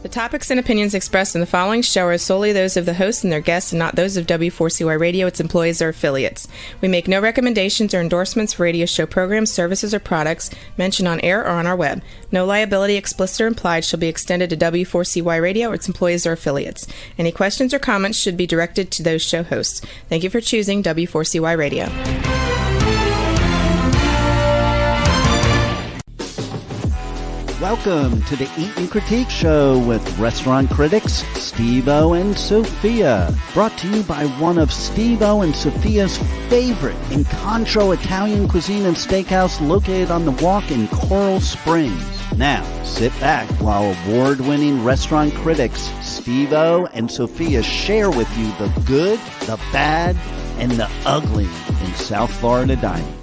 The topics and opinions expressed in the following show are solely those of the hosts and their guests and not those of W4CY Radio, its employees, or affiliates. We make no recommendations or endorsements for radio show programs, services, or products mentioned on air or on our web. No liability, explicit or implied, shall be extended to W4CY Radio or its employees or affiliates. Any questions or comments should be directed to those show hosts. Thank you for choosing W4CY Radio. Welcome to the Eat and Critique Show with restaurant critics Steve-O and Sophia. Brought to you by one of Steve-O and Sophia's favorite Incontro Italian cuisine and steakhouse located on the Walk in Coral Springs. Now, sit back while award-winning restaurant critics Steve-O and Sophia share with you the good, the bad, and the ugly in South Florida dining.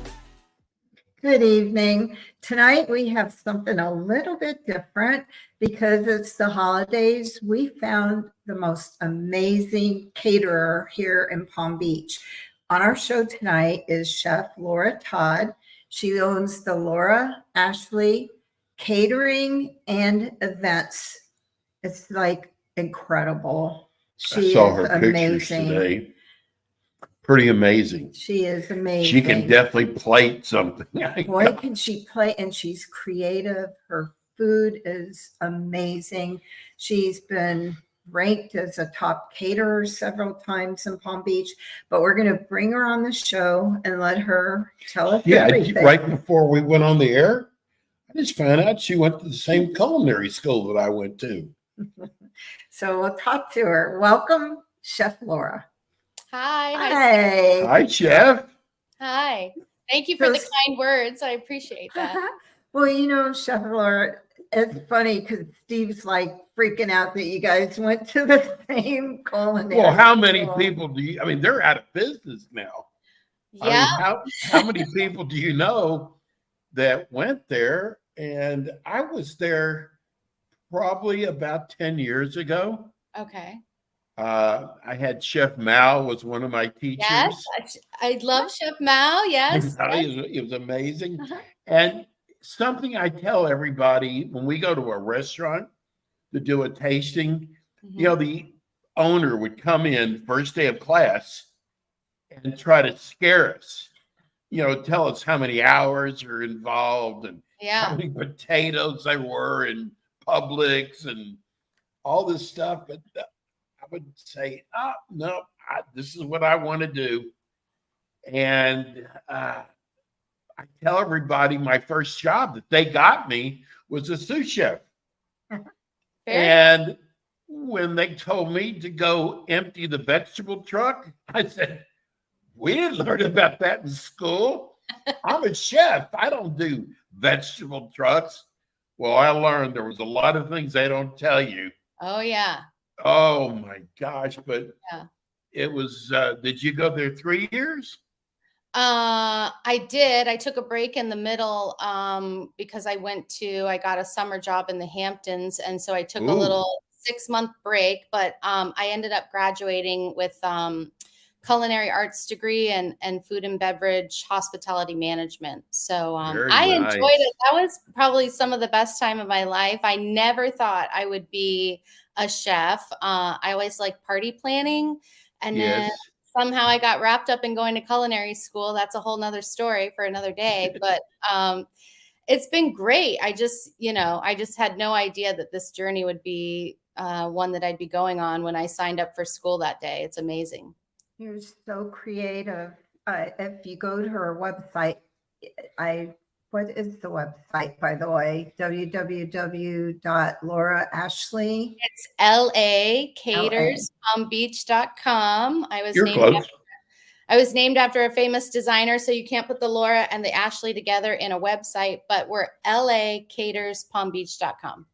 Good evening. Tonight we have something a little bit different because it's the holidays. We found the most amazing caterer here in Palm Beach. On our show tonight is Chef Laura Todd. She owns the Laura Ashley Catering and Events. It's like incredible. I saw her pictures today. Pretty amazing. She is amazing. She can definitely plate something. Boy, can she play, and she's creative. Her food is amazing. She's been ranked as a top caterer several times in Palm Beach, but we're going to bring her on the show and let her tell us everything. Right before we went on the air, I just found out she went to the same culinary school that I went to. So we'll talk to her. Welcome, Chef Laura. Hi. Hi, Chef. Hi. Thank you for the kind words. I appreciate that. Well, you know, Chef Laura, it's funny because Steve's like freaking out that you guys went to the same culinary. Well, how many people do you, they're out of business now. Yeah. How many people do you know that went there? And I was there probably about 10 years ago. Okay. I had Chef Mao was one of my teachers. Yes, I love Chef Mao. Yes. It was amazing. And something I tell everybody when we go to a restaurant to do a tasting, the owner would come in first day of class and try to scare us, tell us how many hours are involved and how many potatoes there were in Publix and all this stuff. But I would say, no, this is what I want to do. And I tell everybody my first job that they got me was a sous chef. And when they told me to go empty the vegetable truck, I said, we didn't learn about that in school. I'm a chef. I don't do vegetable trucks. Well, I learned there was a lot of things they don't tell you. Oh, yeah. Oh my gosh, but it was, did you go there 3 years? I did. I took a break in the middle because I got a summer job in the Hamptons. And so I took a little 6-month break, but I ended up graduating with culinary arts degree and food and beverage hospitality management. So I enjoyed it. That was probably some of the best time of my life. I never thought I would be a chef. I always liked party planning. And then somehow I got wrapped up in going to culinary school. That's a whole nother story for another day. But it's been great. I just had no idea that this journey would be one that I'd be going on when I signed up for school that day. It's amazing. You're so creative. If you go to her website, what is the website, by the way? www.lauraashley. It's LAcatersPalmBeach.com. I was named after a famous designer, so you can't put the Laura and the Ashley together in a website, but we're LAcatersPalmBeach.com.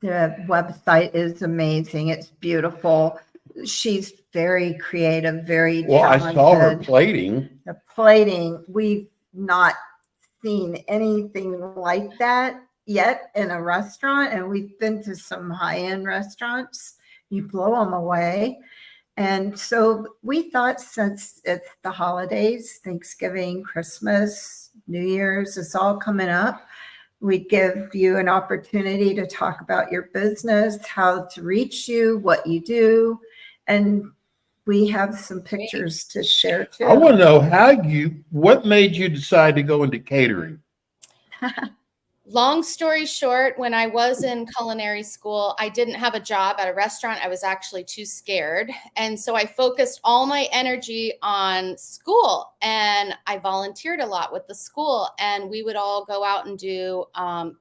The website is amazing. It's beautiful. She's very creative, very talented. I saw her plating. The plating, we've not seen anything like that yet in a restaurant, and we've been to some high-end restaurants. You blow them away. And so we thought, since it's the holidays, Thanksgiving, Christmas, New Year's, it's all coming up, We give you an opportunity to talk about your business, how to reach you, what you do, and we have some pictures to share too. I want to know what made you decide to go into catering? Long story short, when I was in culinary school, I didn't have a job at a restaurant. I was actually too scared. And so I focused all my energy on school, and I volunteered a lot with the school, and we would all go out and do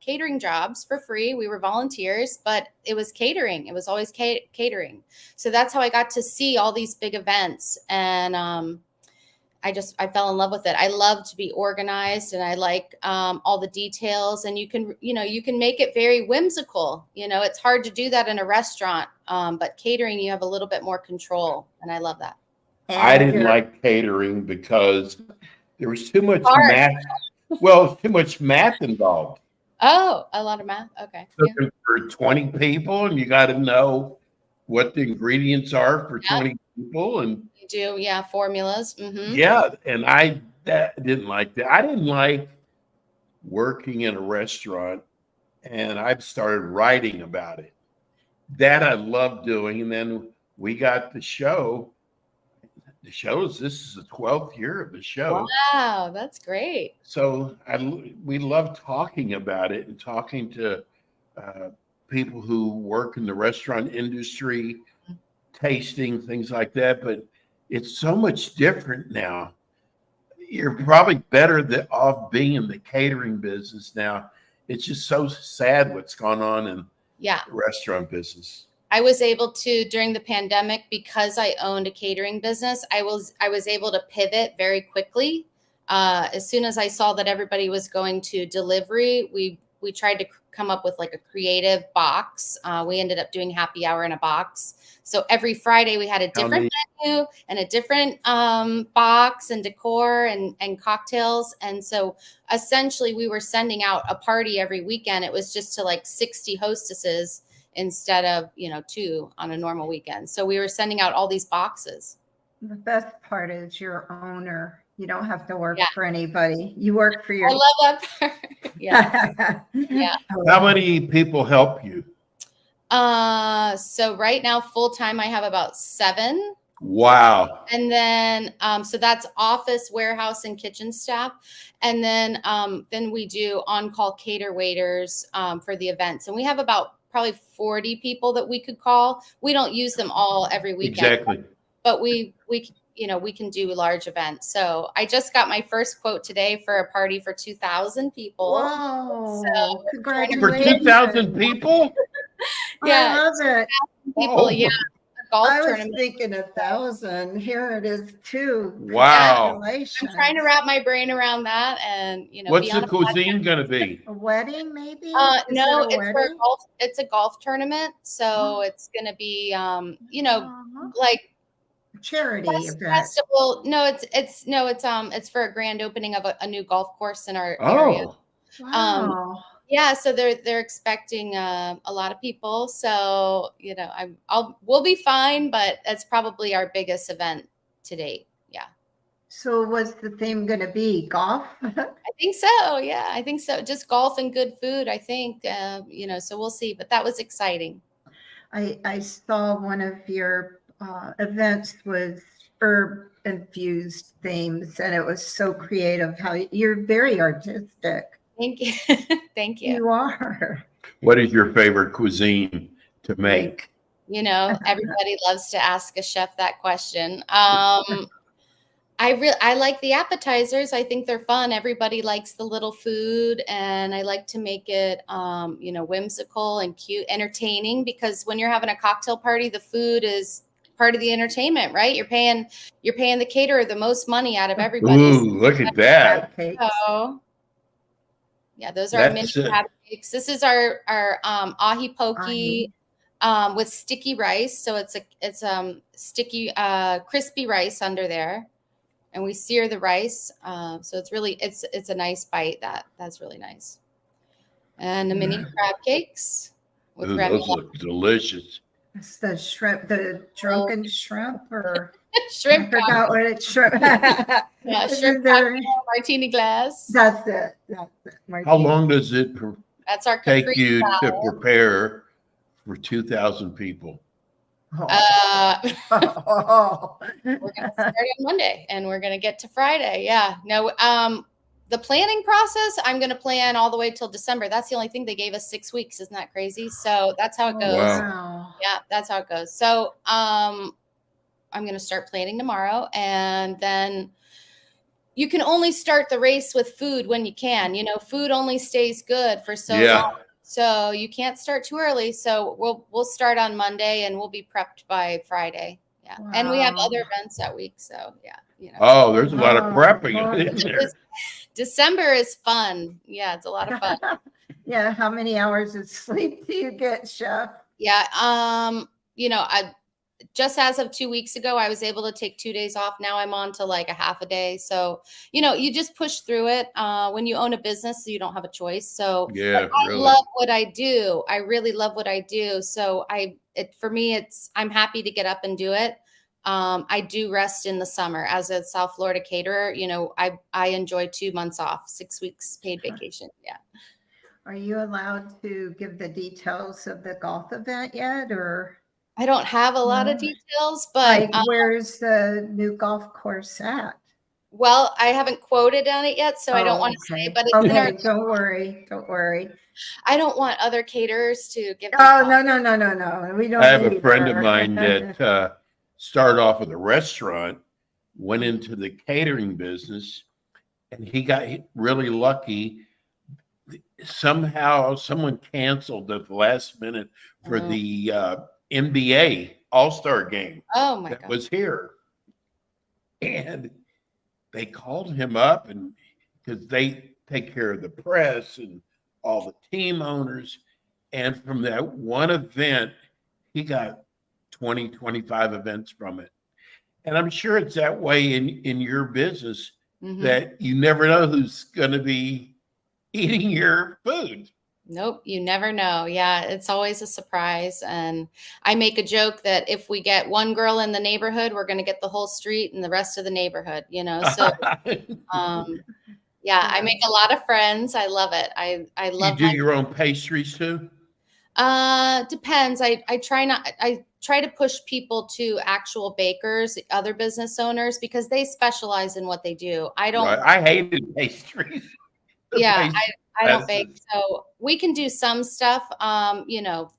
catering jobs for free. We were volunteers, but it was catering. It was always catering. So that's how I got to see all these big events. And I fell in love with it. I love to be organized, and I like all the details, and you can make it very whimsical. It's hard to do that in a restaurant, but catering, you have a little bit more control, and I love that. I didn't like catering because there was too much Hard. math. Well, too much math involved. Oh, a lot of math. Okay. Yeah. Cooking for 20 people, and you got to know what the ingredients are for 20 people, and You do, yeah, formulas. Mm-hmm. yeah, and I didn't like that. I didn't like working in a restaurant, and I've started writing about it. That I love doing, and then we got the show. This is the 12th year of the show. Wow, that's great. So we love talking about it and talking to people who work in the restaurant industry, tasting things like that. But it's so much different now. You're probably better off being in the catering business now. It's just so sad what's gone on in the restaurant business. I was able to, during the pandemic, because I owned a catering business, I was able to pivot very quickly. As soon as I saw that everybody was going to delivery, we tried to come up with like a creative box. We ended up doing happy hour in a box. So every Friday we had a different menu and a different box and decor and cocktails. And so essentially we were sending out a party every weekend. It was just to like 60 hostesses instead of 2 on a normal weekend. So we were sending out all these boxes. The best part is you're owner. You don't have to work for anybody. You work for your. I love that part. Yeah. Yeah. How many people help you? So right now, full time, I have about 7. Wow. And then, so that's office, warehouse, and kitchen staff. And then we do on-call cater waiters for the events. And we have about probably 40 people that we could call. We don't use them all every weekend. Exactly. But we can do large events. So I just got my first quote today for a party for 2,000 people. Wow. So Congratulations. For 2,000 people? I love it. People, yeah. A golf I was tournament. thinking 1,000. Here it is too. Wow. Congratulations. I'm trying to wrap my brain around that, and What's the cuisine going to be? A wedding, maybe? No, Is it a it's for a wedding? golf. It's a golf tournament, so it's going to be, like Charity event. festival. No, it's for a grand opening of a new golf course in our area. Wow. Yeah, so they're expecting a lot of people. So we'll be fine, but that's probably our biggest event to date. Yeah. So what's the theme going to be? Golf? I think so. Yeah, I think so. Just golf and good food, I think. So we'll see. But that was exciting. I saw one of your events with herb infused themes, and it was so creative. How you're very artistic. Thank you. Thank you. You are. What is your favorite cuisine to make? Everybody loves to ask a chef that question. I like the appetizers. I think they're fun. Everybody likes the little food, and I like to make it, whimsical and cute, entertaining, because when you're having a cocktail party, the food is part of the entertainment, right? You're paying the caterer the most money out of everybody. Ooh, look at that. So, yeah, those are our mini crab cakes. This is our ahi poke with sticky rice. So it's sticky, crispy rice under there, and we sear the rice. So it's a nice bite. That's really nice. And the mini crab cakes with Ooh, those look delicious. It's the shrimp, the drunken shrimp, or I Shrimp forgot cocktail. what it's shrimp. Yeah, Isn't shrimp there- cocktail, martini glass. That's it. That's it. How Martini. long does it That's our take Capri you to style. prepare for 2,000 people? Oh. We're gonna start on Monday and we're gonna get to Friday. Yeah. No, the planning process, I'm gonna plan all the way till December. That's the only thing. They gave us 6 weeks. Isn't that crazy? So that's how it goes. Wow. Yeah, that's how it goes. So I'm gonna start planning tomorrow, and then you can only start the race with food when you can. You know, food only stays good for so long. So you can't start too early. So we'll start on Monday and we'll be prepped by Friday. Yeah. And we have Wow. other events that week. So yeah, you know. Oh, there's a lot of Oh, prepping boy. in there. December is fun. Yeah, it's a lot of fun. Yeah. How many hours of sleep do you get, Chef? Yeah. You know, I just as of 2 weeks ago, I was able to take 2 days off. Now I'm on to like a half a day. So, you know, you just push through it. When you own a business, you don't have a choice. So Yeah, I really. love what I do. I really love what I do. So for me, I'm happy to get up and do it. I do rest in the summer as a South Florida caterer. You know, I enjoy 2 months off, 6 weeks paid vacation. Yeah. Are you allowed to give the details of the golf event yet, or I don't have a lot of No. details, but like where's the new golf course at? well, I haven't quoted on it yet, so I don't Oh, want to say, okay. but it's in our, Okay, don't worry. Don't worry. I don't want other caterers to give. Oh, no. We don't I have a need friend her. of mine that started off with a restaurant, went into the catering business, and he got really lucky. Somehow someone canceled at the last minute for Oh. the NBA All-Star game Oh my that God. was here. And they called him up, and because they take care of the press and all the team owners. And from that one event, he got 20, 25 events from it. And I'm sure it's that way in your business, Mhm. that you never know who's going to be eating your food. Nope, you never know. Yeah, it's always a surprise. And I make a joke that if we get one girl in the neighborhood, we're going to get the whole street and the rest of the neighborhood, you know? So, yeah, I make a lot of friends. I love it. I You love do my, your own pastries too? depends. I try to push people to actual bakers, other business owners, because they specialize in what they do. I don't, Right. I hated pastries. The yeah, pastry I don't bake. classes. So we can do some stuff, you know,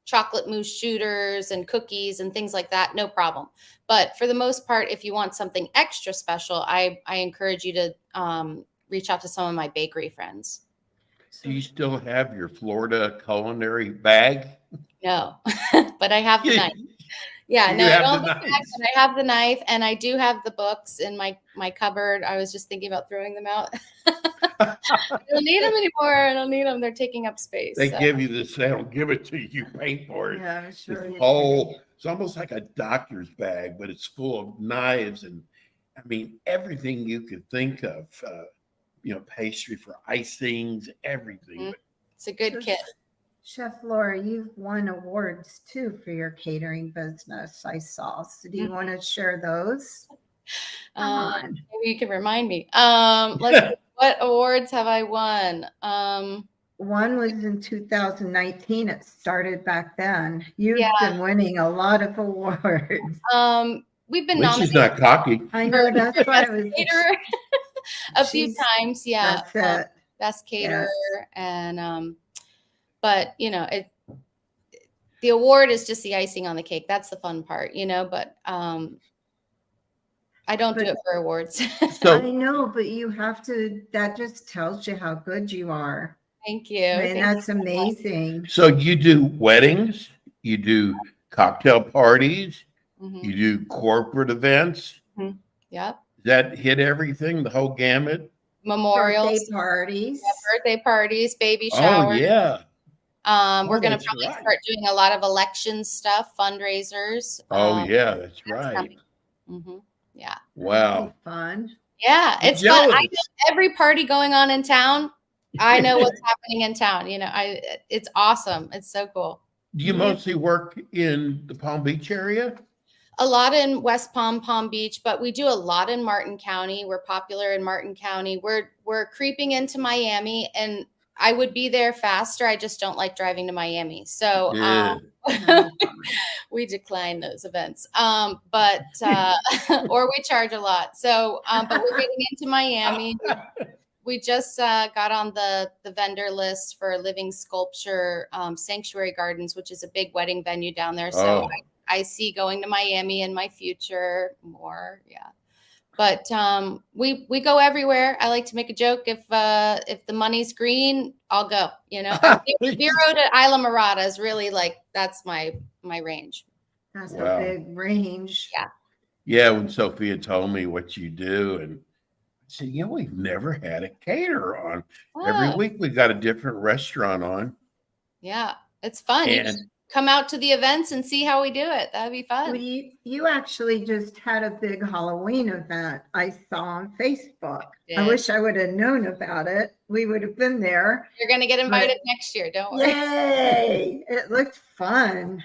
chocolate mousse shooters and cookies and things like that, no problem. But for the most part, if you want something extra special, I encourage you to reach out to some of my bakery friends. Do you still have your Florida culinary bag? No, but I have the You- knife. Yeah, you no, I have don't the have the knife, knife. but I have the knife, and I do have the books in my cupboard. I was just thinking about throwing them out. I don't need them anymore. I don't need them. They're taking up space. They so. give you this, they don't give it to you, you pay for it. Yeah, I'm sure. This you whole, it's almost like a doctor's bag, but it's full of knives and, I mean, everything you could think of, pastry for icings, everything. Mhm. But It's a good kit. Chef Laura, you've won awards too for your catering business, I saw. So do you want to share those? Come on. Maybe you can remind me. Let's see, what awards have I won? One was in 2019. It started back then. You've Yeah. been winning a lot of awards. We've been at least she's nominated not cocky. I know that's for why I best was. caterer a few She's- times. Yeah, That's it. best caterer, Yes. and but you know, the award is just the icing on the cake. That's the fun part, you know. But I don't do But- it for awards. So I know, but you have to. That just tells you how good you are. Thank you. I mean, Thank that's you so much. amazing. So you do weddings, you do cocktail parties, Mhm. you do corporate events. Yep. Does that hit everything, the whole gamut? Memorials, Birthday parties. birthday parties, baby Oh, showers. yeah. We're Oh, going to that's probably right. start doing a lot of election stuff, fundraisers. Oh, yeah, that's that's right. coming. Mhm. Yeah. Wow. Fun. Yeah. I'm It's fun. I jealous. know every party going on in town. I know what's happening in town. You know, it's awesome. It's so cool. Do you mostly work in the Palm Beach area? A lot in West Palm, Palm Beach, but we do a lot in Martin County. We're popular in Martin County. We're creeping into Miami, and I would be there faster. I just don't like driving to Miami. So Yeah. we decline those events. But or we charge a lot. So but we're getting into Miami. We just got on the vendor list for Living Sculpture Sanctuary Gardens, which is a big wedding venue down there. So Oh. I see going to Miami in my future more. Yeah. But we go everywhere. I like to make a joke. If the money's green, I'll go. You know, Vero to Isla Mirada is really like, that's my range. That's Wow. a big range. Yeah. Yeah, when Sophia told me what you do, and I said, we've never had a caterer on. Every Oh, week we got a different restaurant on. yeah, it's fun. You And should come out to the events and see how we do it. That'd be Well, fun. you actually just had a big Halloween event I saw on Facebook. I Yeah. wish I would have known about it. We would have been there. You're gonna get invited next year. Don't worry. Yay! It looked fun.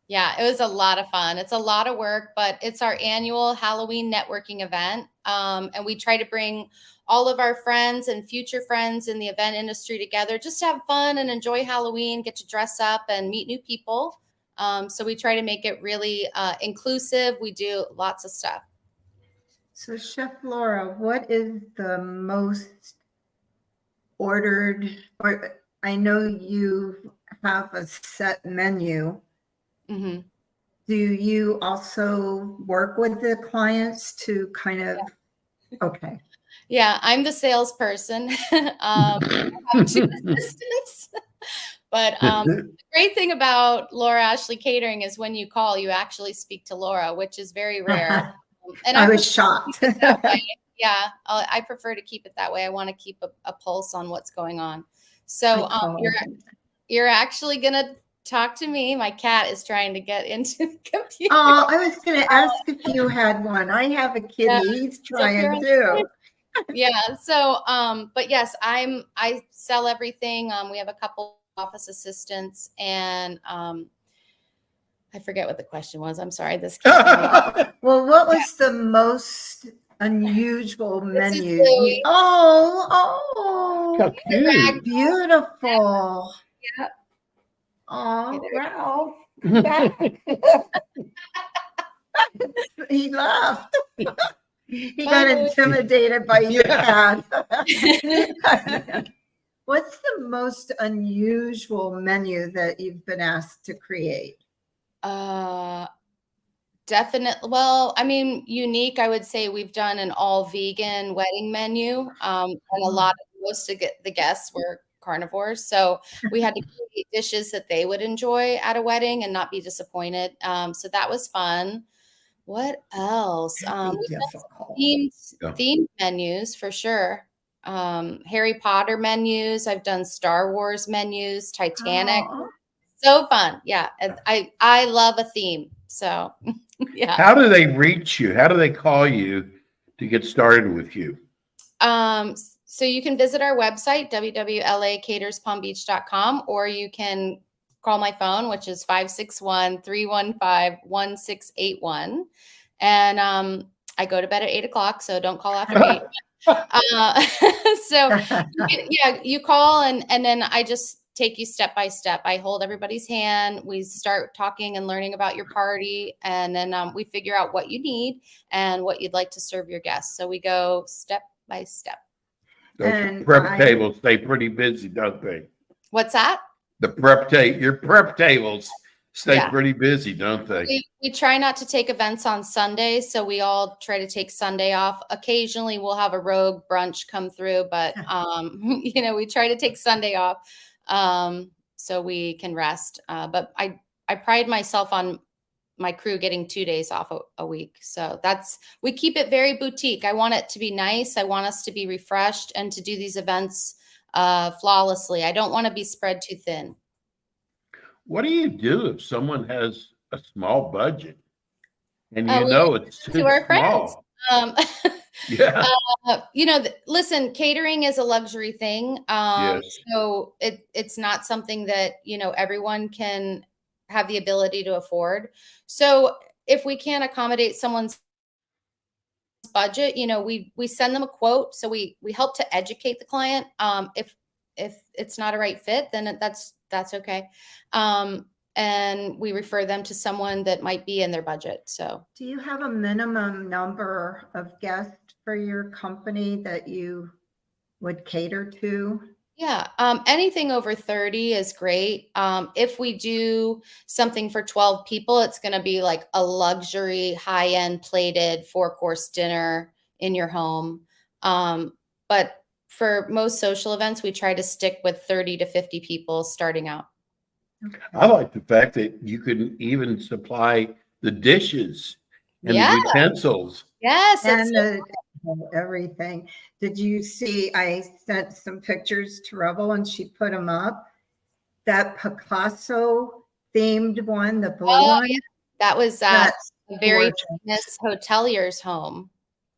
Yeah, it was a lot of fun. It's a lot of work, but it's our annual Halloween networking event. And we try to bring all of our friends and future friends in the event industry together just to have fun and enjoy Halloween, get to dress up and meet new people. So we try to make it really inclusive. We do lots of stuff. So, Chef Laura, what is the most ordered, or I know you have a set menu. Mm-hmm. Do you also work with the clients to kind of, okay. Yeah, I'm the salesperson. I have 2 assistants. But the great thing about Laura Ashley Catering is when you call, you actually speak to Laura, which is very rare. And I was prefer to shocked. keep it that way. Yeah, I prefer to keep it that way. I want to keep a pulse on what's going on. So you're actually gonna talk to me. My cat is trying to get into the computer. Oh, I was going to ask if you had one. I have a kitty. Yeah. He's trying to. Yeah. So, but yes, I sell everything. We have a couple office assistants, and I forget what the question was. I'm sorry. This. Well, what was the most unusual menu? Louie. Oh, How cute. beautiful. Yeah. Oh, Ralph. He laughed. He got intimidated by your cat. What's the most unusual menu that you've been asked to create? Definitely. Well, I mean, unique. I would say we've done an all vegan wedding menu, and most of the guests were carnivores, so we had to create dishes that they would enjoy at a wedding and not be disappointed. So that was fun. What else? Themed menus for sure. Harry Potter menus. I've done Star Wars menus, Titanic. Oh. So fun. Yeah. I love a theme. So yeah. How do they reach you? How do they call you to get started with you? So you can visit our website, www.lacaterspalmbeach.com, or you can call my phone, which is 561-315-1681. And I go to bed at 8:00, so don't call after 8. So you call and then I just take you step by step. I hold everybody's hand. We start talking and learning about your party, and then we figure out what you need and what you'd like to serve your guests. So we go step by step. Those prep tables stay pretty busy, don't they? What's that? Your prep tables stay pretty busy, don't they? We try not to take events on Sundays, so we all try to take Sunday off. Occasionally we'll have a rogue brunch come through, but we try to take Sunday off so we can rest. But I pride myself on my crew getting 2 days off a week. So we keep it very boutique. I want it to be nice. I want us to be refreshed and to do these events flawlessly. I don't want to be spread too thin. What do you do if someone has a small budget and it's too small? Yeah. Listen, catering is a luxury thing. Yes. So it's not something that, everyone can have the ability to afford. So if we can't accommodate someone's budget, you know, we send them a quote. So we help to educate the client. If it's not a right fit, then that's okay. And we refer them to someone that might be in their budget. So Do you have a minimum number of guests for your company that you would cater to? yeah, anything over 30 is great. If we do something for 12 people, it's going to be like a luxury, high-end plated 4-course dinner in your home. But for most social events, we try to stick with 30 to 50 people starting out. I like the fact that you can even supply the dishes and Yeah. the utensils. Yes, And it's everything. Did you see, I sent some pictures to Rebel and she put them up. That Picasso themed one, the blue Oh, one. that was That's a very gorgeous. famous hotelier's home.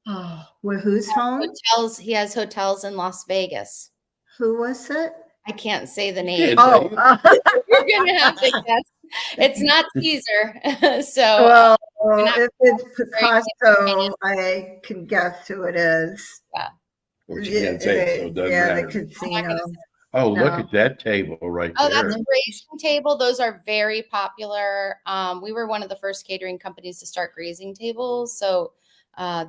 Oh, well, whose home? Hotels, he has hotels in Las Vegas. Who was it? I can't say the Yeah. name. Oh, You're gonna have to guess. It's not Caesar. So well, not- if it's Picasso, I can guess who it is. Which you can't say, so it doesn't Yeah, the matter. casino. Oh, look No. at that table right oh, there. that's a grazing table. Those are very popular. We were one of the first catering companies to start grazing tables. So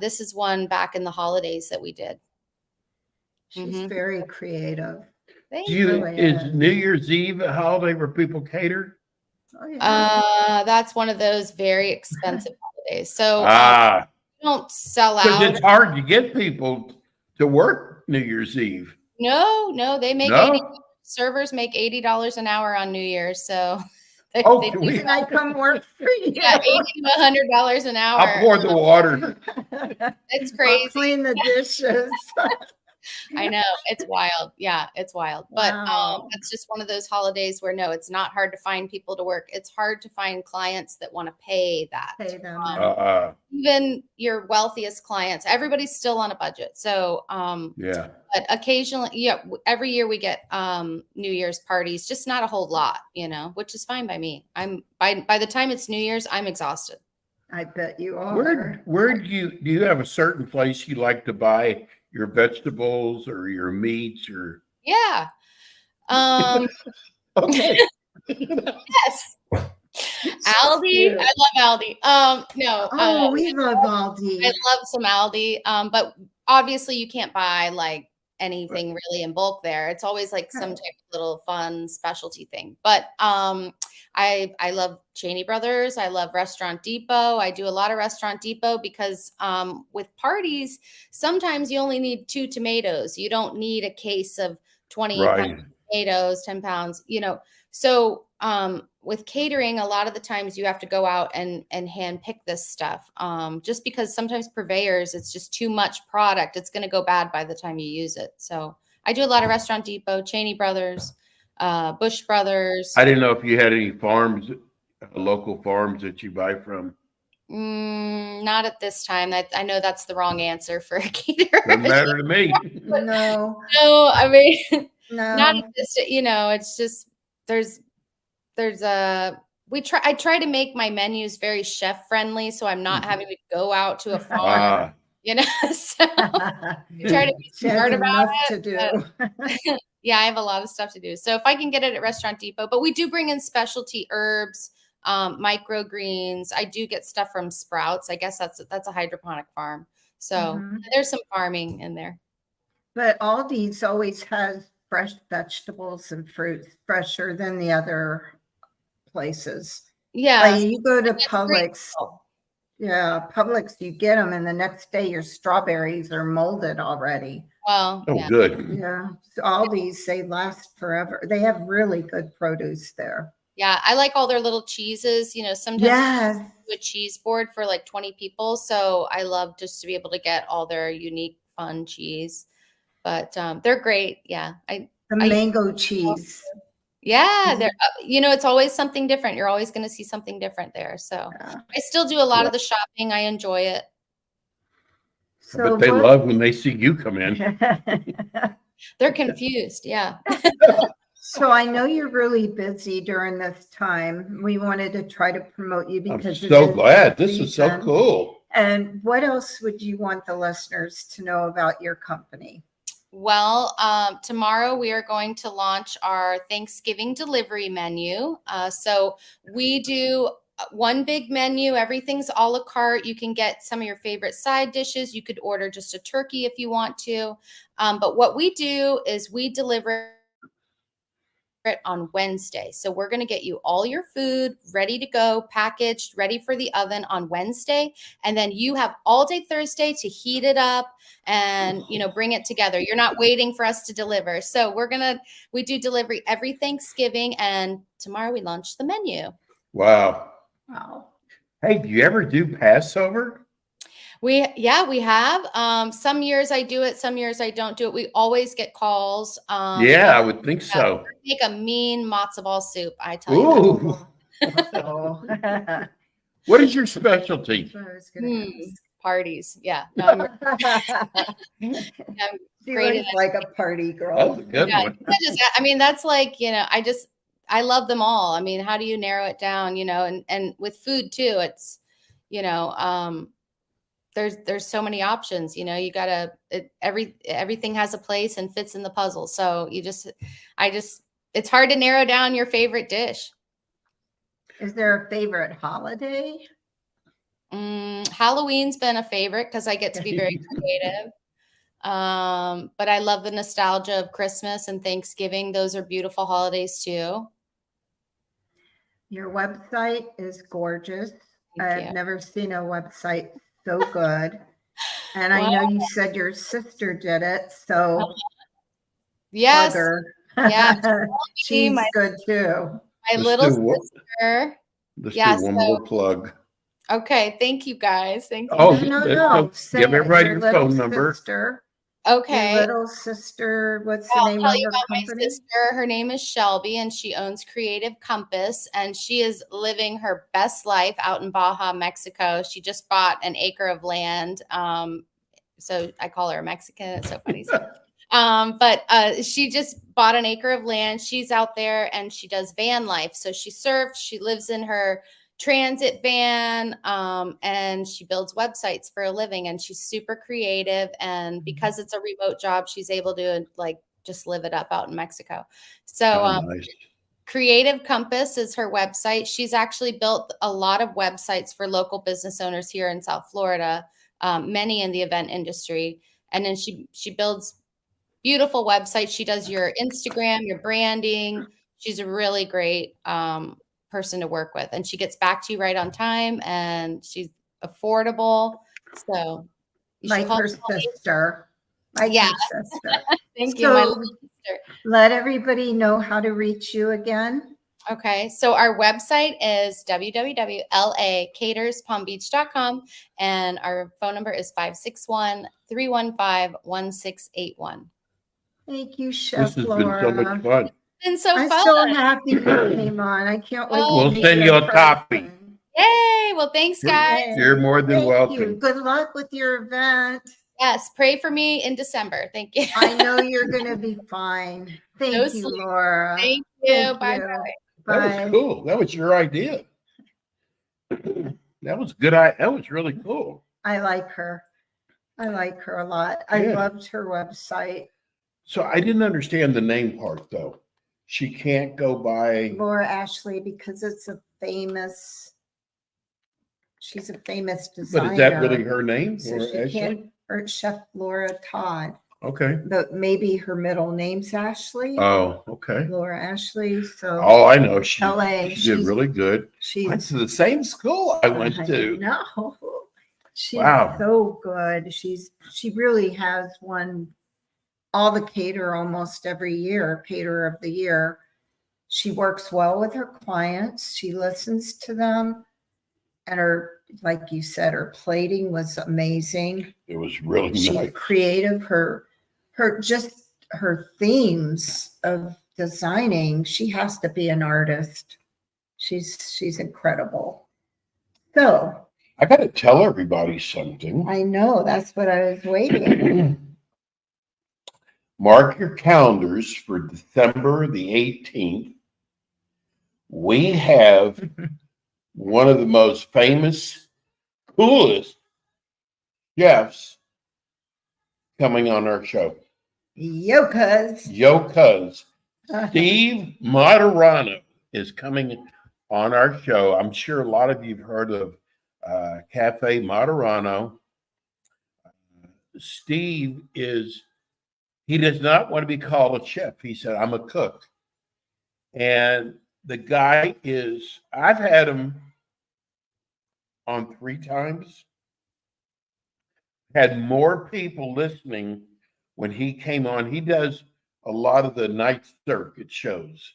this is one back in the holidays that we did. She's Mhm. very creative. Thank Do you, really is is. New Year's Eve a holiday where people cater? Oh, yeah. That's one of those very expensive holidays. So we don't sell Because out. it's hard to get people to work New Year's Eve. No, they make No? 80, servers make $80 an hour on New Year's. So they, Oh, they can do we- Can I come work for you? yeah, $80 to $100 an hour. I'll pour the water. It's I'll crazy. clean the dishes. I know, it's wild. Yeah, it's wild. But Wow. it's just one of those holidays where no, it's not hard to find people to work. It's hard to find clients that want to pay that. Pay them. Even your wealthiest clients, everybody's still on a budget. So Yeah. but occasionally, yeah, every year we get New Year's parties, just not a whole lot, you know, which is fine by me. I'm by the time it's New Year's, I'm exhausted. I bet you are. Where do you have a certain place you like to buy your vegetables or your meats or? Yeah. Okay. Yes. Aldi. cute. I love Aldi. No. Oh, we love Aldi. I love some Aldi. But obviously you can't buy like anything really in bulk there. It's always like some Right. type of little fun specialty thing. But I love Cheney Brothers. I love Restaurant Depot. I do a lot of Restaurant Depot because with parties, sometimes you only need 2 tomatoes. You don't need a case of 20 Right. tomatoes, 10 pounds, you know. So with catering, a lot of the times you have to go out and hand pick this stuff. Just because sometimes purveyors, it's just too much product. It's going to go bad by the time you use it. So I do a lot of Restaurant Depot, Cheney Brothers, Bush Brothers. I didn't know if you had any farms, local farms that you buy from. Not at this time. I know that's the wrong answer for a caterer. Doesn't matter to me. No, No, I mean, no. not at this, you know, it's just I try to make my menus very chef friendly, so I'm not having to go out to a farm, Ah, you know. So try to be She has smart about enough it. to do. Yeah, I have a lot of stuff to do. So if I can get it at Restaurant Depot, but we do bring in specialty herbs, microgreens. I do get stuff from Sprouts. I guess that's a hydroponic farm. So Mhm. there's some farming in there. But Aldi's always has fresh vegetables and fruits, fresher than the other places. Yeah. Like you go to It's great. Publix, yeah, Publix, you get them and the next day your strawberries are molded already. Well, oh, yeah. good. Yeah, so Aldi's, they last forever. They have really good produce there. Yeah, I like all their little cheeses. You know, sometimes Yes, they do a cheese board for like 20 people. So I love just to be able to get all their unique, fun cheese. But they're great. Yeah. the I- mango cheese. Yeah, they're you know, it's always something different. You're always going to see something different there. So Yeah. I still do a lot of the shopping. I enjoy it. So But they what- love when they see you come in. They're confused. Yeah. So I know you're really busy during this time. We wanted to try to promote you I'm because so it is glad. the This is so season. cool. And what else would you want the listeners to know about your company? Well, tomorrow we are going to launch our Thanksgiving delivery menu. So we do one big menu. Everything's a la carte. You can get some of your favorite side dishes. You could order just a turkey if you want to. But what we do is we deliver it on Wednesday. So we're going to get you all your food ready to go, packaged, ready for the oven on Wednesday. And then you have all day Thursday to heat it up and, bring it together. You're not waiting for us to deliver. So we do delivery every Thanksgiving, and tomorrow we launch the menu. Wow. Wow. Hey, do you ever do Passover? We have. Some years I do it, some years I don't do it. We always get calls. Yeah, I would think so. Make a mean matzo ball soup, I tell you. Ooh. So, What is your specialty? that's what I was gonna Parties. Yeah. ask. I'm She great was like a party That's girl. a good Yeah, one. that's like, I love them all. I mean, how do you narrow it down, and with food too, it's, there's so many options, you gotta, everything has a place and fits in the puzzle. So it's hard to narrow down your favorite dish. Is there a favorite holiday? Halloween's been a favorite because I get to be very creative. But I love the nostalgia of Christmas and Thanksgiving. Those are beautiful holidays too. Your website is gorgeous. Thank I've you. never seen a website so good. And I know you said your sister did it, so Yes. plug her. Yeah. She's My- good too. My Let's little do one- sister. Let's Yeah, do one so- more plug. Okay. Thank you guys. Thank you. Oh, No. Say give it. everybody Your your little phone number. sister. Okay. Your little sister, what's the I'll name tell of you her about my company? sister. Her name is Shelby, and she owns Creative Compass, and she is living her best life out in Baja, Mexico. She just bought an acre of land. So I call her a Mexican. It's so funny. But she just bought an acre of land. She's out there and she does van life. So she surfs, she lives in her transit van, and she builds websites for a living, and she's super creative. And because it's a remote job, she's able to just live it up out in Mexico. So Nice. Creative Compass is her website. She's actually built a lot of websites for local business owners here in South Florida, many in the event industry. And then she builds beautiful websites. She does your Instagram, your branding. She's a really great person to work with, and she gets back to you right on time, and she's affordable. So you should Like call her Shelby. sister. Like Yeah. her sister. Thank you, my So- little sister. Let everybody know how to reach you again. Okay, so our website is www.lacaterspalmbeach.com, and our phone number is 561-315-1681. Thank you, This Chef has been so Laura. much fun. Been so I'm fun. so happy you came on. I can't wait. We'll to meet send you in a copy. person. Yay! Well, thanks, guys. You're more than Thank welcome. you. Good luck with your event. Yes, pray for me in December. Thank you. I know you're going to be fine. Thank No you, sleep. Laura. Thank you. Thank Bye. you. That Bye. was cool. That was your idea. That was good. That was really cool. I like her. I like her a lot. I Yeah. loved her website. So I didn't understand the name part though. She can't go by. Laura Ashley, because it's she's a famous designer. But is that really her name? So Or she Ashley? can't, or Chef Laura Todd. Okay. But maybe her middle name's Ashley. Oh, okay. Laura Ashley. So All I know, she LA. did She's- really good. Went she's to the same school I went to. No, she's Wow. so good. She really has won all the caterer almost every year, caterer of the year. She works well with her clients. She listens to them, and like you said, her plating was amazing. It was really She's nice. creative. Her themes of designing. She has to be an artist. She's incredible. So I got to tell everybody something. I know that's what I was waiting. Mark your calendars for December the 18th. We have one of the most famous, coolest chefs coming on our show. Yokas. Yokas. Steve Moderano is coming on our show. I'm sure a lot of you've heard of Cafe Moderano. Steve he does not want to be called a chef. He said, I'm a cook. And the guy I've had him on 3 times. Had more people listening when he came on. He does a lot of the night circuit shows.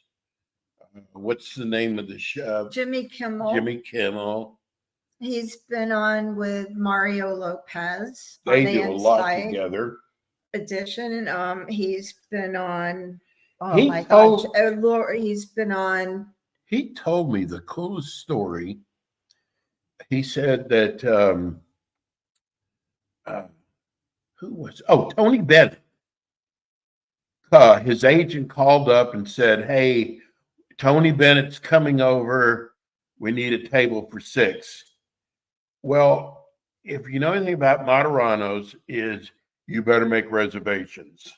What's the name of the show? Jimmy Kimmel. Jimmy Kimmel. He's been on with Mario Lopez. They on do the a lot Inside together. Edition. He's been on. Oh He my told- gosh! Oh, Lord, he's been on. He told me the coolest story. He said that Tony Bennett. His agent called up and said, hey, Tony Bennett's coming over. We need a table for 6. Well, if you know anything about Moderanos, is you better make reservations.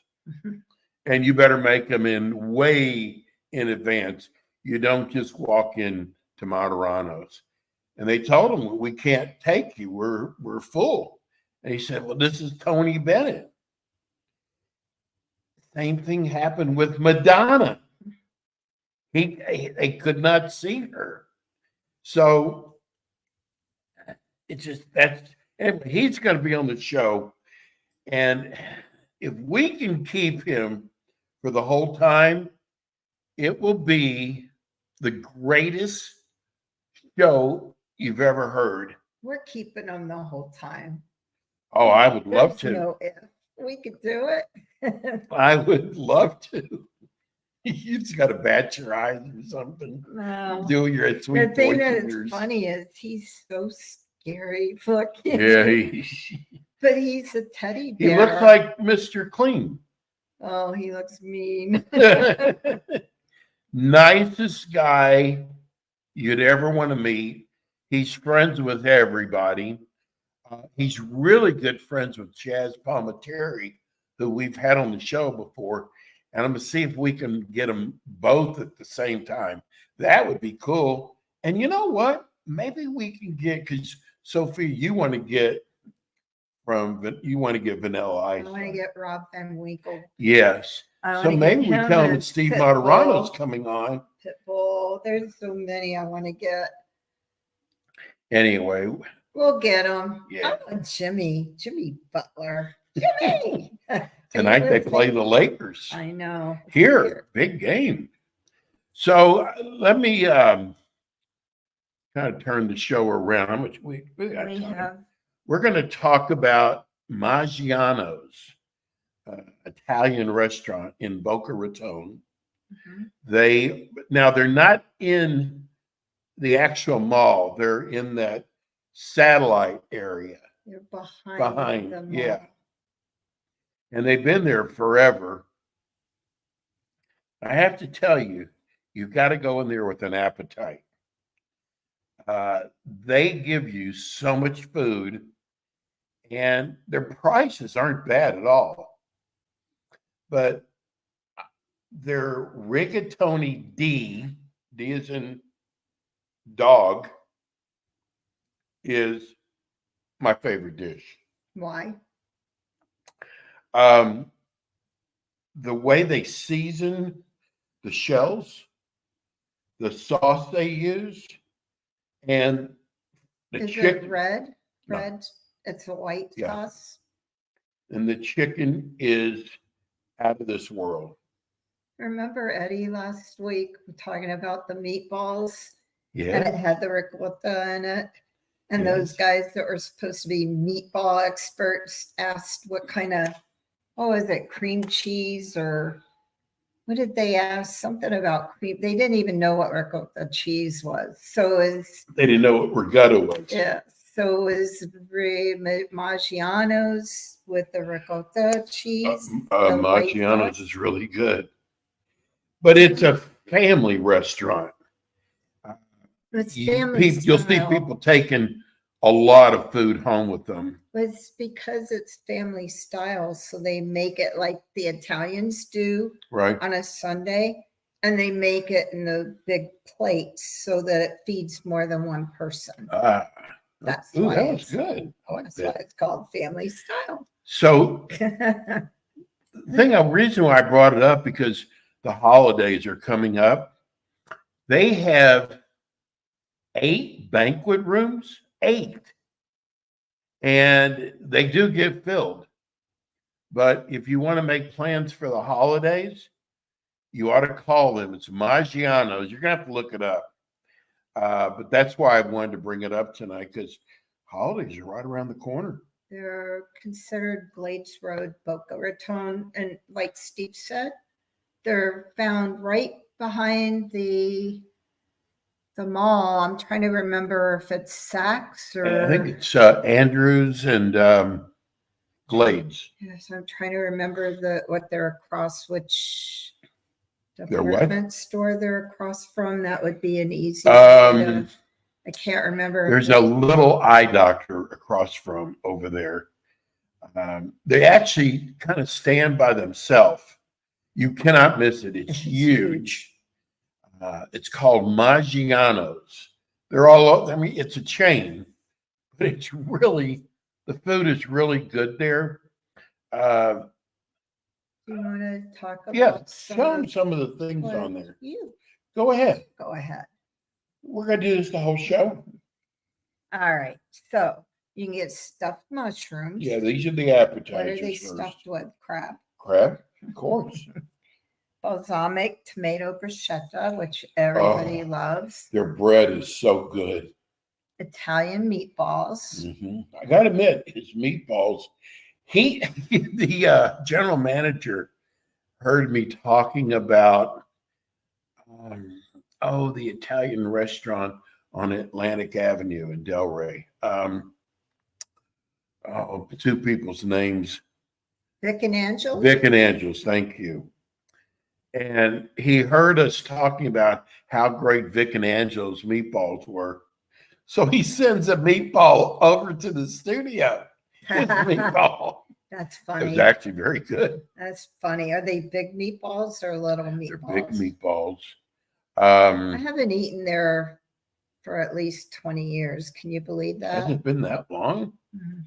And you better make them way in advance. You don't just walk in to Moderanos. And they told him, we can't take you. We're full. And he said, well, this is Tony Bennett. Same thing happened with Madonna. They could not see her. So it's just anyway, he's going to be on the show. And if we can keep him for the whole time, it will be the greatest show you've ever heard. We're keeping him the whole time. Oh, I would love There's to. no if. We could do it. I would love to. You just got to bat your eyes or something. No. Do your The sweet thing voice that of is yours. funny is he's so scary looking. Yeah, But he's a teddy he bear. looks like Mr. Clean. Oh, he looks mean. Nicest guy you'd ever want to meet. He's friends with everybody. He's really good friends with Chaz Palminteri, who we've had on the show before. And I'm going to see if we can get them both at the same time. That would be cool. And you know what? Maybe we can get, because Sophia, you want to get Vanilla I Ice. want to get Rob Van Winkle. Yes. I So wanna maybe get we him tell them and that Steve Pitbull. Moderano's coming on. Pitbull. There's so many I want to get. Anyway, We'll get him. Yeah. I want Jimmy Butler. Jimmy. tonight they play the Lakers. I know. Here, big game. So let me kind of turn the show around. How much we got We time? have We're going to talk about Maggiano's Italian restaurant in Boca Raton. They're not in the actual mall. They're in that satellite area You're behind behind. the Yeah. mall. And they've been there forever. I have to tell you, you've got to go in there with an appetite. They give you so much food, and their prices aren't bad at all. But their rigatoni D is in dog, is my favorite dish. Why? The way they season the shells, the sauce they use, and the Is chicken. it red? No. Red. It's a white Yeah. sauce. And the chicken is out of this world. Remember Eddie last week talking about the meatballs and Yeah. it had the ricotta in it. And Yes. those guys that were supposed to be meatball experts asked what kind of, what was it, cream cheese or what did they ask? Something about cream. They didn't even know what ricotta cheese was. So it's, They didn't know what regatta was. yes. So is Maggiano's with the ricotta cheese. the white Maggiano's sauce. is really good, but it's a family restaurant. It's family You'll see style. people taking a lot of food home with them. But it's because it's family style, so they make it like the Italians do Right. on a Sunday, and they make it in the big plates so that it feeds more than one person. That's Ooh, why that was it's good. I like that's why that. it's called family style. So reason why I brought it up, because the holidays are coming up. They have 8 banquet rooms, 8. And they do get filled. But if you want to make plans for the holidays, you ought to call them. It's Maggiano's. You're going to have to look it up. But that's why I wanted to bring it up tonight, because holidays are right around the corner. They're considered Glades Road, Boca Raton, and like Steve said, they're found right behind the mall. I'm trying to remember if it's Saks or I think it's Andrews and Glades. yes, I'm trying to remember what they're across, which They're what? department store they're across from. That would be an easy way to, I can't remember. There's a little eye doctor across from over there. They actually kind of stand by themselves. You cannot miss it. It's huge. It's called Maggiano's. They're all, I mean, it's a chain, but it's really, the food is really good there. Do you want to talk about Yeah, show them of some of the things what on there. you Go ahead. go ahead. We're going to do this the whole show. All right. So you can get stuffed mushrooms. Yeah, these are the What are appetizers they first. stuffed with? Crab. Crab, of course. Balsamic tomato bruschetta, which everybody Oh. loves. Their bread is so good. Italian meatballs. I got to admit, his meatballs. The general manager heard me talking about the Italian restaurant on Atlantic Avenue in Delray. Two people's names. Vic and Angel. Vic and Angels, thank you. And he heard us talking about how great Vic and Angels meatballs were. So he sends a meatball over to the studio. His meatball. That's It funny. was actually very good. That's funny. Are they big meatballs or little They're meatballs? big meatballs. I haven't eaten there for at least 20 years. Can you believe that? Hasn't been that long. Mhm.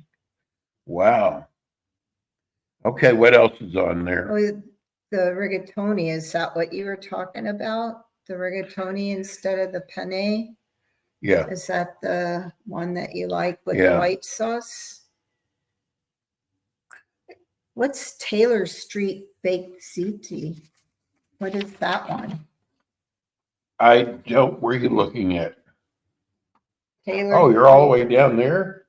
Wow. Okay, what else is on there? Oh, the rigatoni, is that what you were talking about? The rigatoni instead of the penne? Yeah. Is that the one that you like with Yeah. the white sauce? What's Taylor Street Baked Ziti? What is that one? I don't, where are you looking at? Taylor. Oh, you're all the way down there?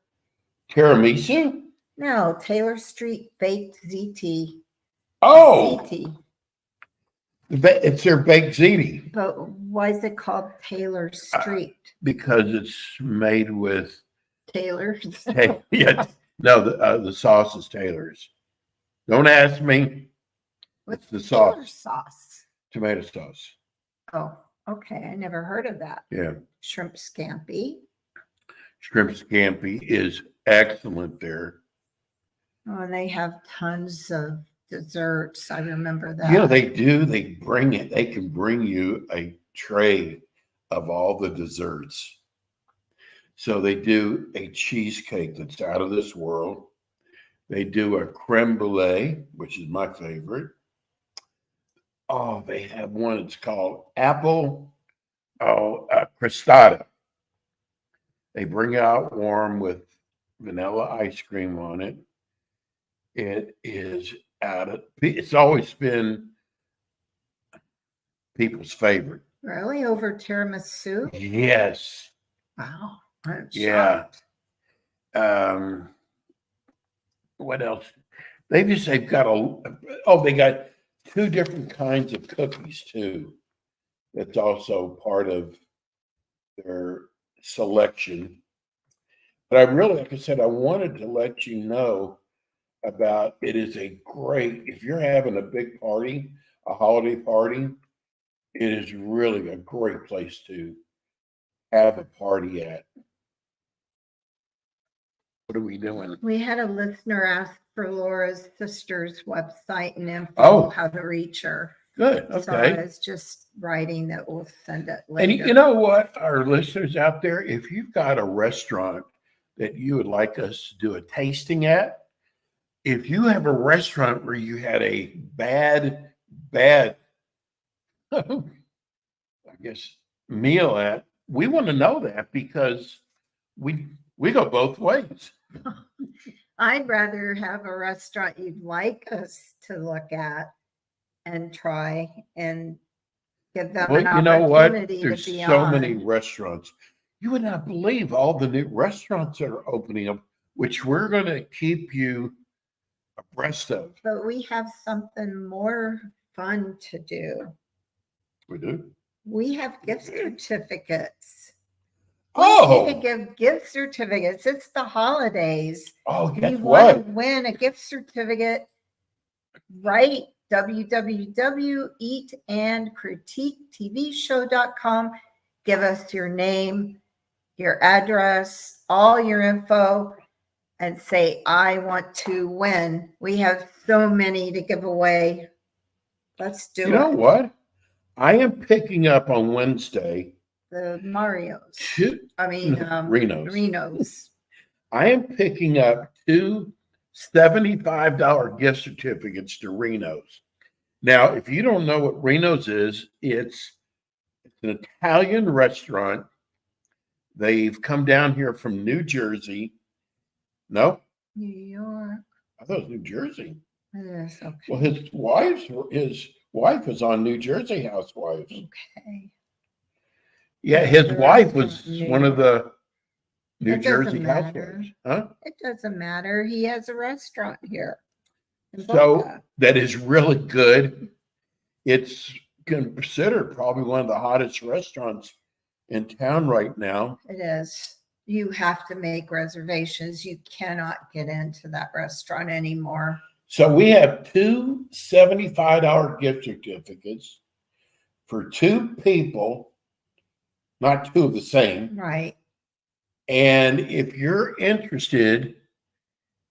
Tiramisu? No, Taylor Street Baked Ziti. Oh, Ziti. it's their baked ziti But why is it called Taylor Street? because it's made with, Taylor. yeah, no, the sauce is Taylor's. Don't ask me. What's the Taylor sauce. sauce? Tomato sauce. Oh, okay. I never heard of that. Yeah. Shrimp scampi. Shrimp scampi is excellent there. Oh, and they have tons of desserts. I remember that. You know, they do. They bring it. They can bring you a tray of all the desserts. So they do a cheesecake that's out of this world. They do a creme brulee, which is my favorite. Oh, they have one. It's called apple crostata. They bring it out warm with vanilla ice cream on it. It is it's always been people's favorite. Really? Over tiramisu? Yes. Wow. I'm Yeah. shocked. What else? They've got they got 2 different kinds of cookies too. That's also part of their selection. But I really, like I said, I wanted to let you know about it is a great, if you're having a big party, a holiday party, it is really a great place to have a party at. What are we doing? We had a listener ask for Laura's sister's website and info, Oh. how to reach her. Good, So I okay. was just writing that we'll send it And later. you know what, our listeners out there, if you've got a restaurant that you would like us to do a tasting at, if you have a restaurant where you had a bad, I guess, meal at, we want to know that because we go both ways. I'd rather have a restaurant you'd like us to look at and try and give them Well, an you know what? opportunity There's to be so many on. restaurants. You would not believe all the new restaurants that are opening up, which we're going to keep you abreast of. But we have something more fun to do. We do. We have gift certificates. Oh, We need to give gift certificates. It's the holidays. oh, If guess you want to what? win a gift certificate, write www.eatandcritiquetvshow.com. Give us your name, your address, all your info, and say, I want to win. We have so many to give away. Let's do You know it. what? I am picking up on Wednesday The Marios. two Reno's. Reno's. I am picking up two $75 gift certificates to Reno's. Now, if you don't know what Reno's is, it's an Italian restaurant. They've come down here from New Jersey. No, New York. I thought it was New Jersey. Yes, okay. Well, his wife was on New Jersey Housewives. Okay. Yeah, his The wife was restaurant New one of the New It doesn't Jersey matter. Housewives. Huh? It doesn't matter. He has a restaurant here. in So Boca. that is really good. It's considered probably one of the hottest restaurants in town right now. It is. You have to make reservations. You cannot get into that restaurant anymore. So we have two $75 gift certificates for two people, not two of the same. Right. And if you're interested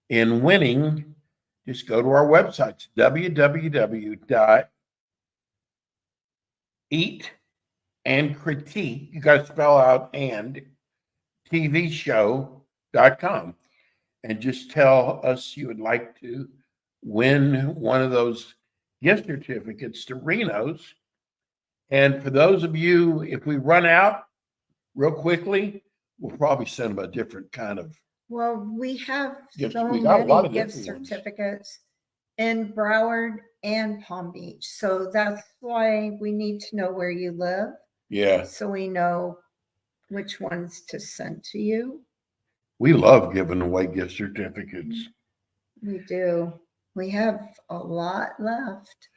in winning, just go to our website, www.eatandcritique, you got to spell out and, tvshow.com, and just tell us you would like to win one of those gift certificates to Reno's. And for those of you, if we run out real quickly, we'll probably send them a different kind of. Well, we have Gifts. so We got a lot many of gift different ones. certificates in Broward and Palm Beach. So that's why we need to know where you live. Yeah, So we know which ones to send to you. we love giving away gift certificates. We do. We have a lot left.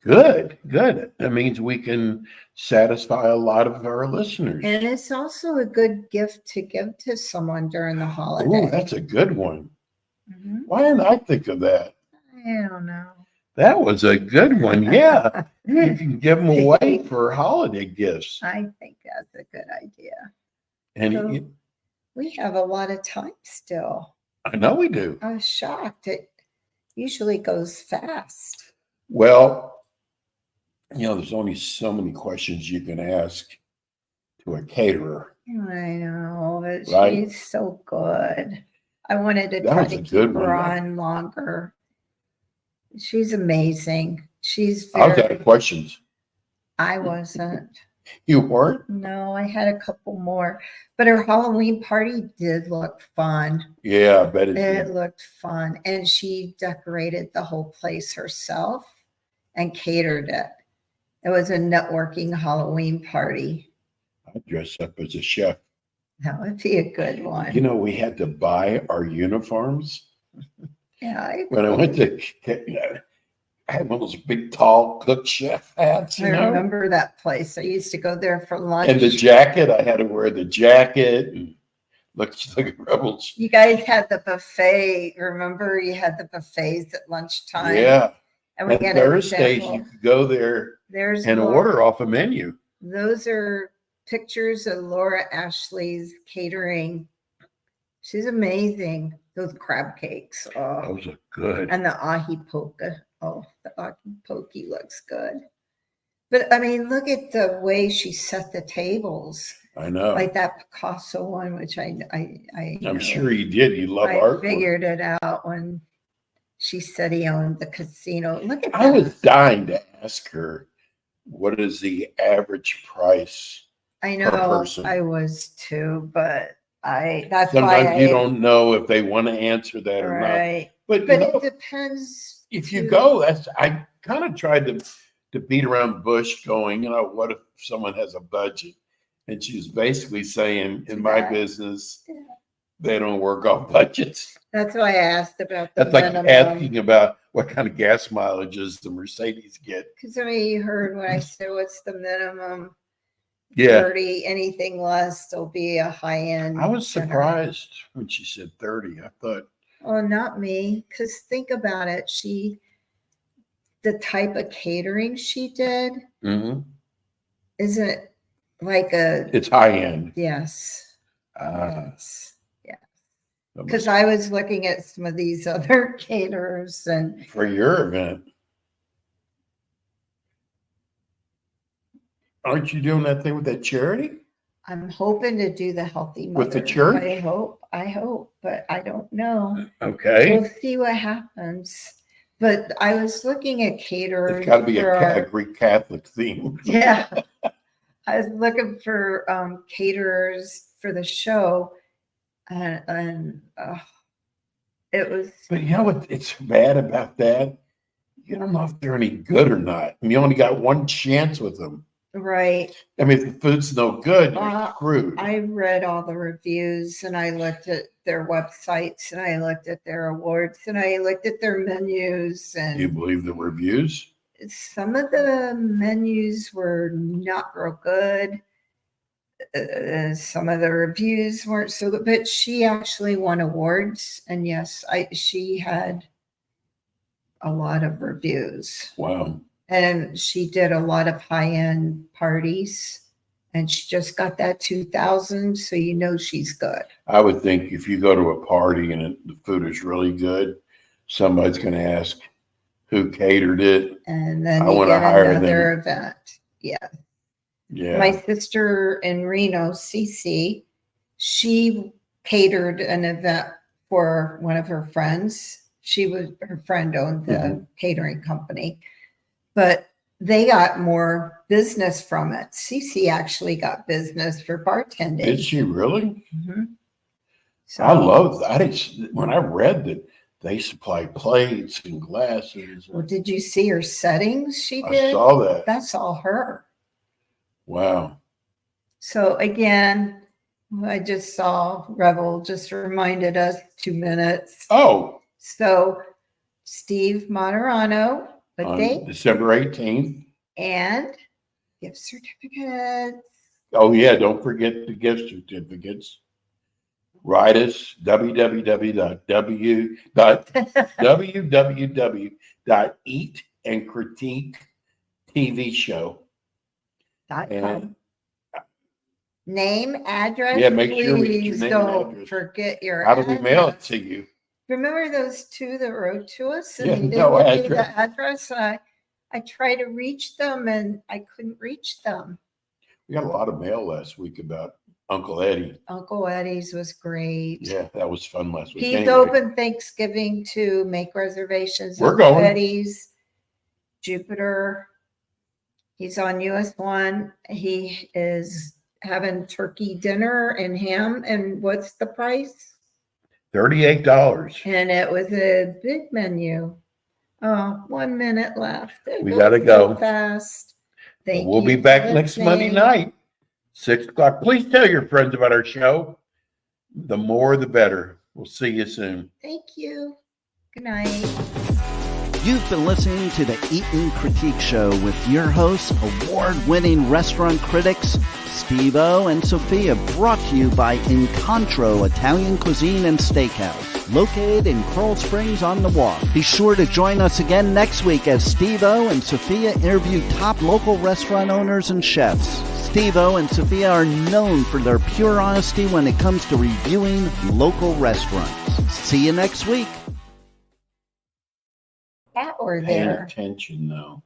Good. That means we can satisfy a lot of our listeners. And it's also a good gift to give to someone during the Oh, holiday. that's a good one. Mhm. Why didn't I think of that? I don't know. That was a good one. Yeah. You can give them away for holiday gifts. I think that's a good idea. And So- it- We have a lot of time still. I know we do. I was shocked. It usually goes fast. Well, there's only so many questions you can ask to a caterer. I know, but Right. she's so good. I wanted to That try was to a keep good her one. on longer. She's amazing. She's I was out very, of questions. I wasn't. You weren't? No, I had a couple more, but her Halloween party did look fun. Yeah, I bet it It did. looked fun. And she decorated the whole place herself and catered it. It was a networking Halloween party. I dressed up as a chef. That would be a good one. We had to buy our uniforms. Yeah, When I went to, I had one of those big, tall cook chef hats, I remember that place. I used to go there for lunch. And the jacket, I had to wear the jacket and Look at Rebels. You guys had the buffet. Remember, you had the buffets at lunchtime. Yeah. And we And got Thursdays, you could go there There's and Laura. order off a menu. Those are pictures of Laura Ashley's catering. She's amazing. Those crab cakes. Oh. Those are good. And the ahi poke. Oh, the ahi poke looks good. But I mean, look at the way she set the tables. I know. Like that Picasso one, which I'm sure you did. You love I art. figured it out when she said he owned the casino. Look at that. I was dying to ask her, what is the average price? I per know person. I was too, but that's Sometimes why you don't know if they want to answer that or not. right. But, But you know, it depends. if you too. go, I kind of tried to beat around the bush going, what if someone has a budget? And she was basically saying, in my Yeah. business, Yeah. they don't work on budgets. That's why I asked about the That's like minimum. asking about what kind of gas mileages the Mercedes get. Because I mean, you heard when I said, "What's the minimum?" Yeah. 30. Anything less, there'll be a high end. I was surprised when she said 30. I thought, Oh, not me. Because think about it. The type of catering she did, mhm, isn't like a it's high end. yes. Ah, Yes. Because I was looking at some of these other caterers and for your event. Aren't you doing that thing with that charity? I'm hoping to do the healthy mother. With the church? I hope, but I don't know. Okay. We'll see what happens. But I was looking at caterers. It's got to be for a our- Greek Catholic theme. Yeah. I was looking for caterers for the show, and it was But you know what? It's bad about that. You don't know if they're any good or not. And you only got one chance with them. right. I mean, if the food's no good, you're Uh, screwed. I read all the reviews and I looked at their websites and I looked at their awards and I looked at their menus Do you and believe the reviews? some of the menus were not real good. Some of the reviews weren't so good, but she actually won awards. And yes, she had a lot of reviews. Wow. And she did a lot of high-end parties. And she just got that 2000, so you know she's good. I would think if you go to a party and the food is really good, somebody's going to ask who catered it. And then I you wanna get hire another them. event. Yeah. Yeah. My sister in Reno, Cece, she catered an event for one of her friends. Her friend owned the Mhm. catering company, but they got more business from it. Cece actually got business for bartending. Did she really? Mhm. So I love that. When I read that they supply plates and glasses, well, did you see her settings she I did? saw that. That's all her. Wow. So again, I just saw Revel just reminded us 2 minutes. Oh, So Steve Moderano, what on date? December 18th. And gift certificates. Oh, yeah. Don't forget the gift certificates. Write us www.eatandcritique.tv show. And Name, address. Yeah, make sure we get your please name and don't address. forget your how do we mail it address. to you? Remember those two that wrote to us? Yeah, And they no didn't give me address. the address. And I tried to reach them and I couldn't reach them. We got a lot of mail last week about Uncle Eddie. Uncle Eddie's was great. Yeah, that was fun last week. He's Anyway, open Thanksgiving to make reservations. We're Uncle going. Eddie's, Jupiter. He's on US 1. He is having turkey dinner and ham. And what's the price? $38. And it was a big menu. Oh, 1 minute left. It We goes gotta so go. fast. Thank We'll be you back for next Monday listening. night, 6 o'clock. Please tell your friends about our show. The more, the better. We'll see you soon. Thank you. Good night. You've been listening to the Eatin' Critique Show with your hosts, award-winning restaurant critics Steve-O and Sophia, brought to you by Incontro Italian Cuisine and Steakhouse, located in Coral Springs on the Walk. Be sure to join us again next week as Steve-O and Sophia interview top local restaurant owners and chefs. Steve-O and Sophia are known for their pure honesty when it comes to reviewing local restaurants. See you next week. That or Paying there. attention, though.